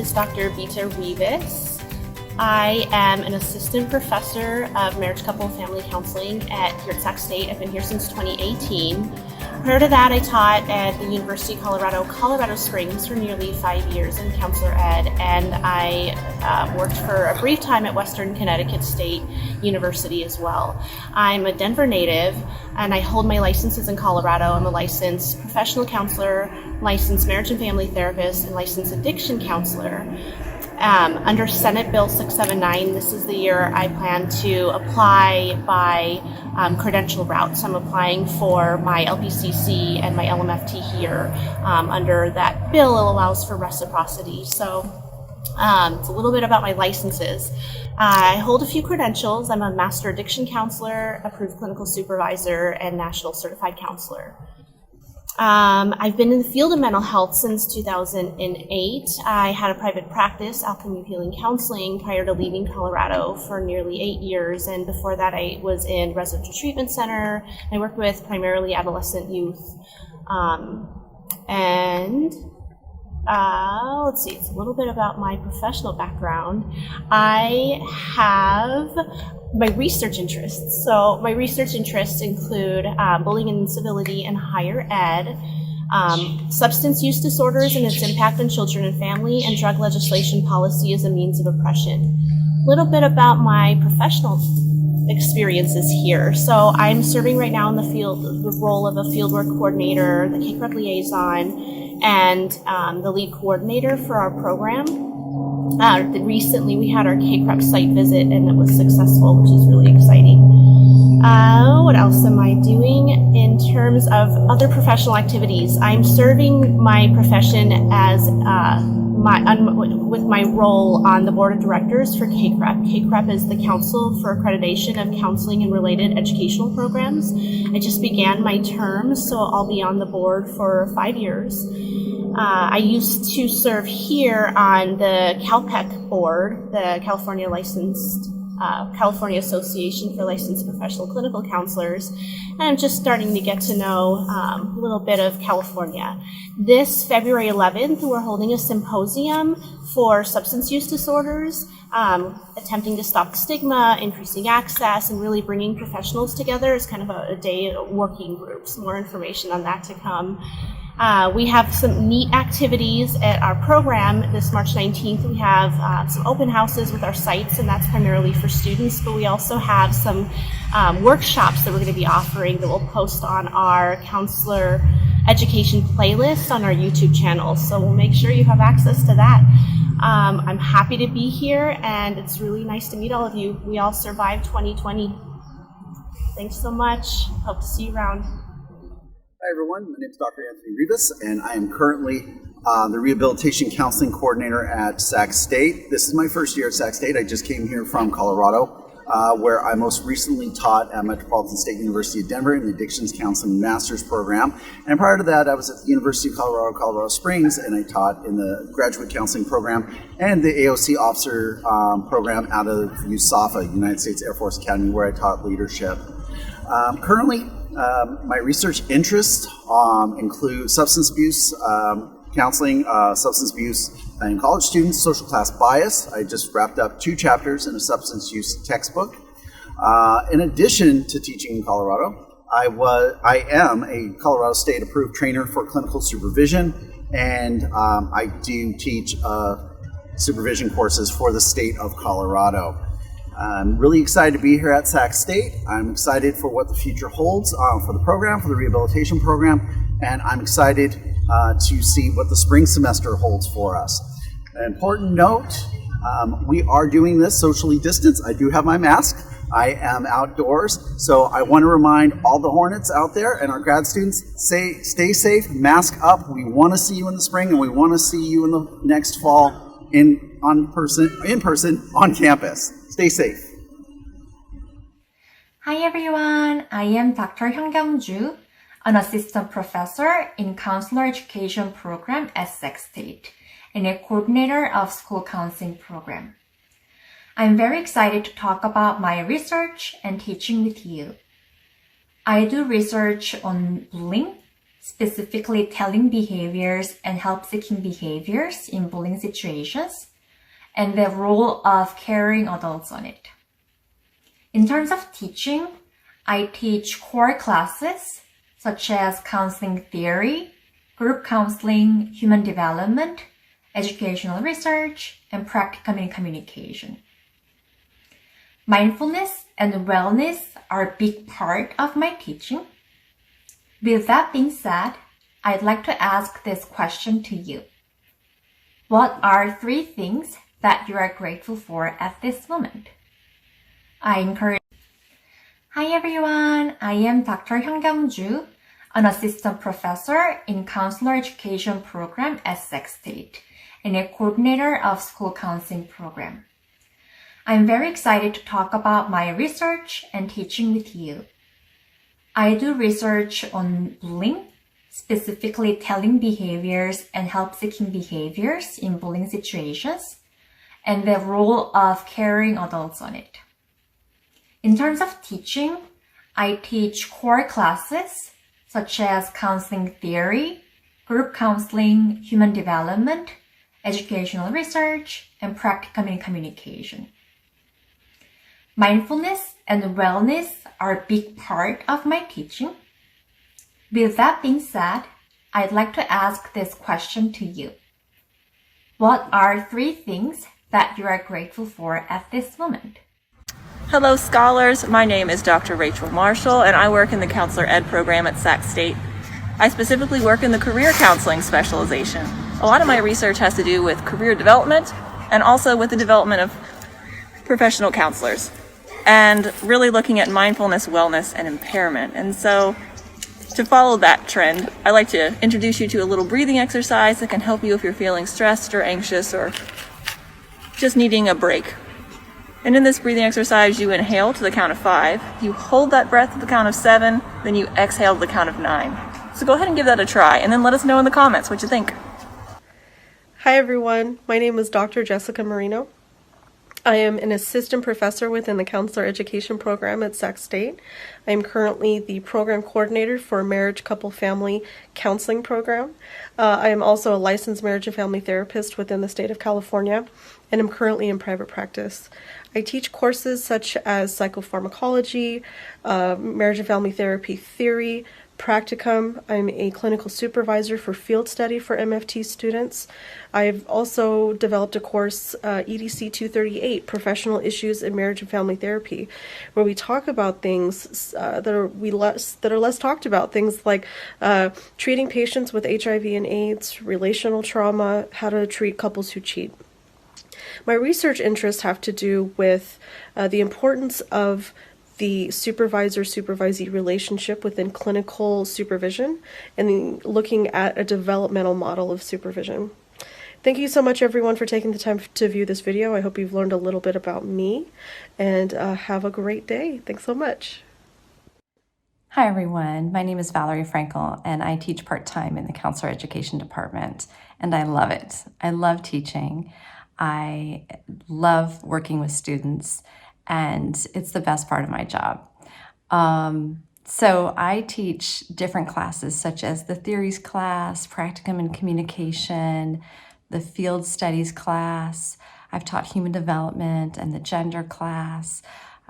is Dr. Vita Rivas. I am an assistant professor of marriage, couple, and family counseling here at Sac State. I've been here since 2018. Prior to that, I taught at the University of Colorado Springs for nearly 5 years in counselor ed, and I worked for a brief time at Western Connecticut State University as well. I'm a Denver native, and I hold my licenses in Colorado. I'm a licensed professional counselor, licensed marriage and family therapist, and licensed addiction counselor. Under Senate Bill 679, this is the year I plan to apply by credential route. So I'm applying for my LPCC and my LMFT here. Under that bill, it allows for reciprocity. So it's a little bit about my licenses. I hold a few credentials. I'm a master addiction counselor, approved clinical supervisor, and national certified counselor. I've been in the field of mental health since 2008. I had a private practice, Alchemy Healing Counseling, prior to leaving Colorado for nearly 8 years. And before that, I was in residential treatment center. I worked with primarily adolescent youth. Let's see, it's a little bit about my professional background. I have my research interests. So my research interests include bullying and incivility in higher ed, substance use disorders and its impact on children and family, and drug legislation policy as a means of oppression. A little bit about my professional experiences here. So I'm serving right now in the field, the role of a fieldwork coordinator, the CAKREP liaison, and the lead coordinator for our program. Recently we had our CAKREP site visit and it was successful, which is really exciting. What else am I doing in terms of other professional activities? I'm serving my profession as with my role on the board of directors for CAKREP. CAKREP is the Council for Accreditation of Counseling and Related Educational Programs. I just began my term, so I'll be on the board for 5 years. I used to serve here on the CalPEC board, the California Association for Licensed Professional Clinical Counselors, and I'm just starting to get to know a little bit of California. This February 11th, we're holding a symposium for substance use disorders, attempting to stop the stigma, increasing access, and really bringing professionals together. It's kind of a day of working groups. More information on that to come. We have some neat activities at our program. This March 19th, we have some open houses with our sites, and that's primarily for students, but we also have some workshops that we're going to be offering that we'll post on our counselor education playlist on our YouTube channel. So we'll make sure you have access to that. I'm happy to be here, and it's really nice to meet all of you. We all survived 2020. Thanks so much. Hope to see you around. Hi everyone, my name is Dr. Anthony Rivas, and I am currently the Rehabilitation Counseling Coordinator at Sac State. This is my first year at Sac State. I just came here from Colorado, where I most recently taught at Metropolitan State University of Denver in the Addictions Counseling Master's Program. And prior to that, I was at the University of Colorado Springs, and I taught in the Graduate Counseling Program and the AOC Officer Program out of USAFA, United States Air Force Academy, where I taught leadership. Currently, my research interests include substance abuse counseling, substance abuse in college students, social class bias. I just wrapped up 2 chapters in a substance use textbook. In addition to teaching in Colorado, I am a Colorado State approved trainer for clinical supervision, and I do teach supervision courses for the state of Colorado. I'm really excited to be here at Sac State. I'm excited for what the future holds for the program, for the rehabilitation program, and I'm excited to see what the spring semester holds for us. An important note, we are doing this socially distanced. I do have my mask. I am outdoors, so I want to remind all the Hornets out there and our grad students, stay safe, mask up. We want to see you in the spring, and we want to see you in the next fall in person on campus. Stay safe. Hi everyone, I am Dr. Hyun Gangzhu, an assistant professor in counselor education program at Sac State and a coordinator of school counseling program. I'm very excited to talk about my research and teaching with you. I do research on bullying, specifically telling behaviors and help-seeking behaviors in bullying situations, and the role of caring adults on it. In terms of teaching, I teach core classes such as counseling theory, group counseling, human development, educational research, and practicum in communication. Mindfulness and wellness are a big part of my teaching. With that being said, I'd like to ask this question to you. What are 3 things that you are grateful for at this moment? Hi everyone, I am Dr. Hyun Gangzhu, an assistant professor in counselor education program at Sac State and a coordinator of school counseling program. I'm very excited to talk about my research and teaching with you. I do research on bullying, specifically telling behaviors and help-seeking behaviors in bullying situations, and the role of caring adults on it. In terms of teaching, I teach core classes such as counseling theory, group counseling, human development, educational research, and practicum in communication. Mindfulness and wellness are a big part of my teaching. With that being said, I'd like to ask this question to you. What are 3 things that you are grateful for at this moment? Hello scholars, my name is Dr. Rachel Marshall and I work in the Counselor Ed program at Sac State. I specifically work in the career counseling specialization. A lot of my research has to do with career development and also with the development of professional counselors and really looking at mindfulness, wellness, and impairment. And so to follow that trend, I like to introduce you to a little breathing exercise that can help you if you're feeling stressed or anxious or just needing a break. And in this breathing exercise, you inhale to the count of 5, you hold that breath to the count of 7, then you exhale to the count of 9. So go ahead and give that a try, and then let us know in the comments what you think. Hi everyone, my name is Dr. Jessica Marino. I am an assistant professor within the counselor education program at Sac State. I am currently the program coordinator for marriage, couple, family counseling program. I am also a licensed marriage and family therapist within the state of California, and I'm currently in private practice. I teach courses such as psychopharmacology, marriage and family therapy theory, practicum. I'm a clinical supervisor for field study for MFT students. I've also developed a course, EDC 238, Professional Issues in Marriage and Family Therapy, where we talk about things that are less talked about, things like treating patients with HIV and AIDS, relational trauma, how to treat couples who cheat. My research interests have to do with the importance of the supervisor-supervisee relationship within clinical supervision and looking at a developmental model of supervision. Thank you so much everyone for taking the time to view this video. I hope you've learned a little bit about me, and have a great day. Thanks so much. Hi everyone, my name is Valerie Franklin and I teach part-time in the counselor education department, and I love it. I love teaching. I love working with students, and it's the best part of my job. So I teach different classes such as the theories class, practicum in communication, the field studies class. I've taught human development and the gender class.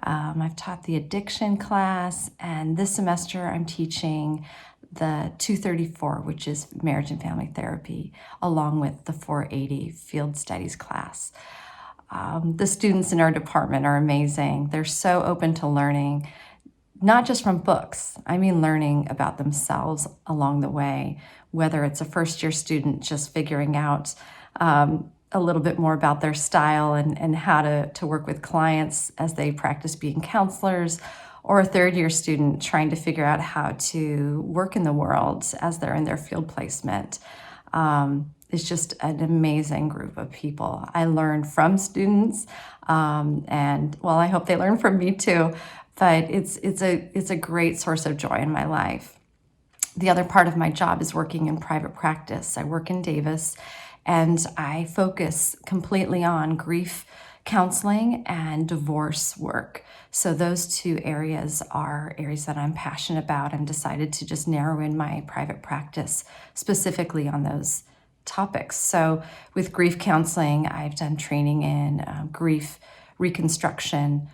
I've taught the addiction class, and this semester I'm teaching the 234, which is marriage and family therapy, along with the 480 field studies class. The students in our department are amazing. They're so open to learning, not just from books. I mean learning about themselves along the way, whether it's a first-year student just figuring out a little bit more about their style and how to work with clients as they practice being counselors, or a third-year student trying to figure out how to work in the world as they're in their field placement. It's just an amazing group of people. I learn from students, and well, I hope they learn from me too, but it's a great source of joy in my life. The other part of my job is working in private practice. I work in Davis, and I focus completely on grief counseling and divorce work. So those two areas are areas that I'm passionate about and decided to just narrow in my private practice specifically on those topics. So with grief counseling, I've done training in grief reconstruction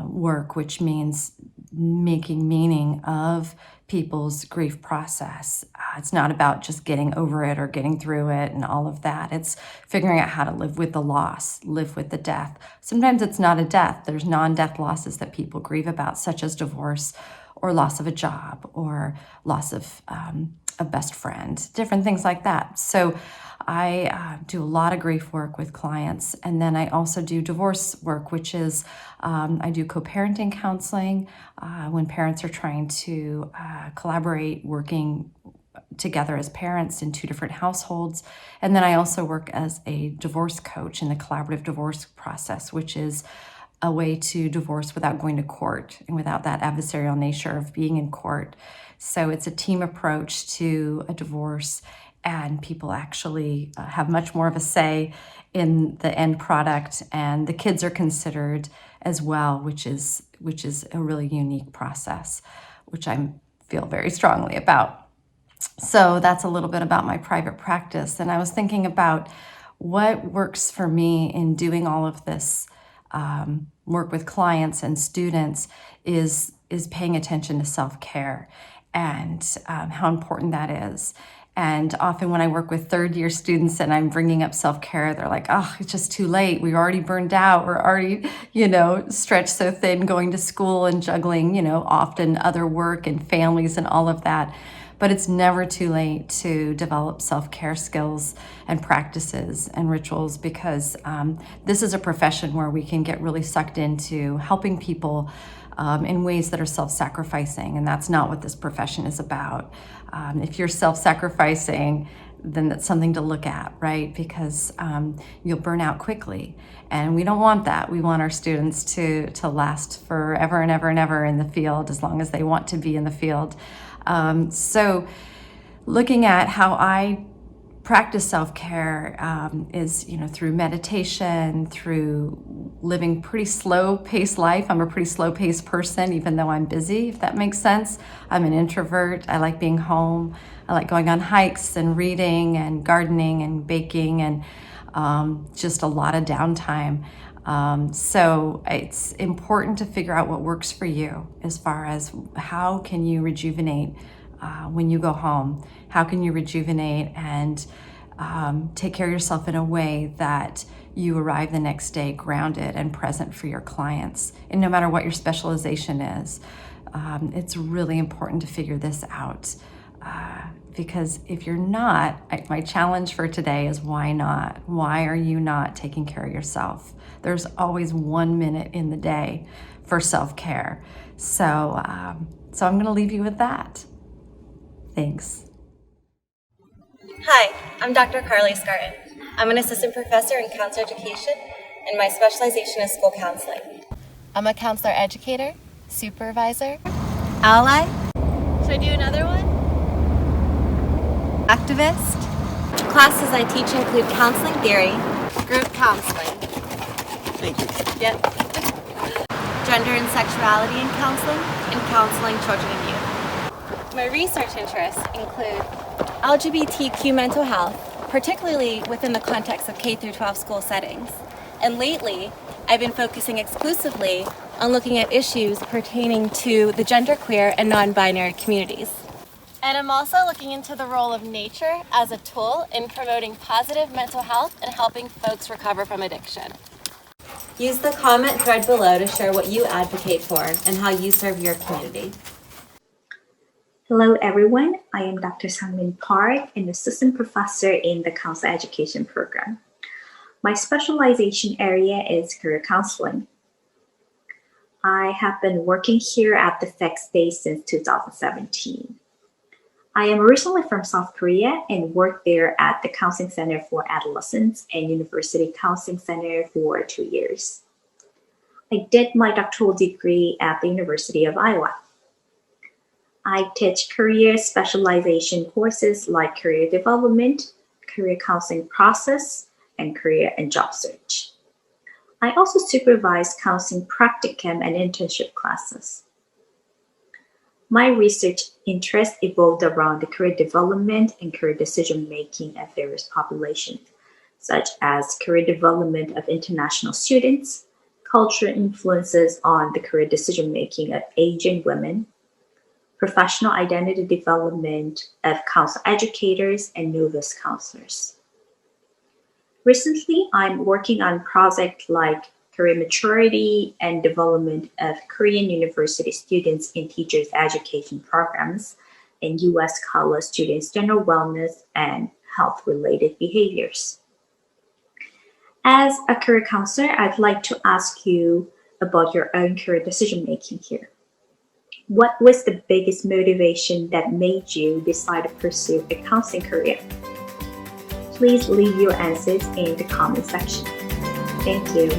work, which means making meaning of people's grief process. It's not about just getting over it or getting through it and all of that. It's figuring out how to live with the loss, live with the death. Sometimes it's not a death. There's non-death losses that people grieve about, such as divorce or loss of a job or loss of a best friend, different things like that. So I do a lot of grief work with clients, and then I also do divorce work, which is I do co-parenting counseling when parents are trying to collaborate, working together as parents in two different households. And then I also work as a divorce coach in the collaborative divorce process, which is a way to divorce without going to court and without that adversarial nature of being in court. So it's a team approach to a divorce, and people actually have much more of a say in the end product, and the kids are considered as well, which is a really unique process, which I feel very strongly about. So that's a little bit about my private practice. And I was thinking about what works for me in doing all of this work with clients and students is paying attention to self-care and how important that is. And often when I work with third-year students and I'm bringing up self-care, they're like, oh, it's just too late. We're already burned out. We're already, stretched so thin going to school and juggling, often other work and families and all of that. But it's never too late to develop self-care skills and practices and rituals, because this is a profession where we can get really sucked into helping people in ways that are self-sacrificing, and that's not what this profession is about. If you're self-sacrificing, then that's something to look at, right? Because you'll burn out quickly, and we don't want that. We want our students to last forever and ever and ever in the field, as long as they want to be in the field. So looking at how I practice self-care is, through meditation, through living pretty slow-paced life. I'm a pretty slow-paced person, even though I'm busy, if that makes sense. I'm an introvert. I like being home. I like going on hikes and reading and gardening and baking and just a lot of downtime. So it's important to figure out what works for you as far as how can you rejuvenate when you go home. How can you rejuvenate and take care of yourself in a way that you arrive the next day grounded and present for your clients? And no matter what your specialization is, it's really important to figure this out. Because if you're not, my challenge for today is why not? Why are you not taking care of yourself? There's always 1 minute in the day for self-care. So I'm going to leave you with that. Thanks. Hi, I'm Dr. Carly Scarton. I'm an assistant professor in counselor education, and my specialization is school counseling. I'm a counselor educator, supervisor, ally. Should I do another one? Activist. Classes I teach include counseling theory, group counseling. Thank you. Yep. Gender and sexuality in counseling, and counseling children and youth. My research interests include LGBTQ mental health, particularly within the context of K-12 school settings. And lately, I've been focusing exclusively on looking at issues pertaining to the genderqueer and non-binary communities. And I'm also looking into the role of nature as a tool in promoting positive mental health and helping folks recover from addiction. Use the comment thread below to share what you advocate for and how you serve your community. Hello everyone, I am Dr. Sungmin Park, an assistant professor in the counselor education program. My specialization area is career counseling. I have been working here at the Sac State since 2017. I am originally from South Korea and worked there at the Counseling Center for Adolescents and University Counseling Center for 2 years. I did my doctoral degree at the University of Iowa. I teach career specialization courses like career development, career counseling process, and career and job search. I also supervise counseling practicum and internship classes. My research interests evolved around the career development and career decision-making of various populations, such as career development of international students, cultural influences on the career decision-making of Asian women, professional identity development of counselor educators and novice counselors. Recently, I'm working on projects like career maturity and development of Korean university students in teachers education programs and U.S. college students' general wellness and health-related behaviors. As a career counselor, I'd like to ask you about your own career decision-making here. What was the biggest motivation that made you decide to pursue a counseling career? Please leave your answers in the comment section. Thank you.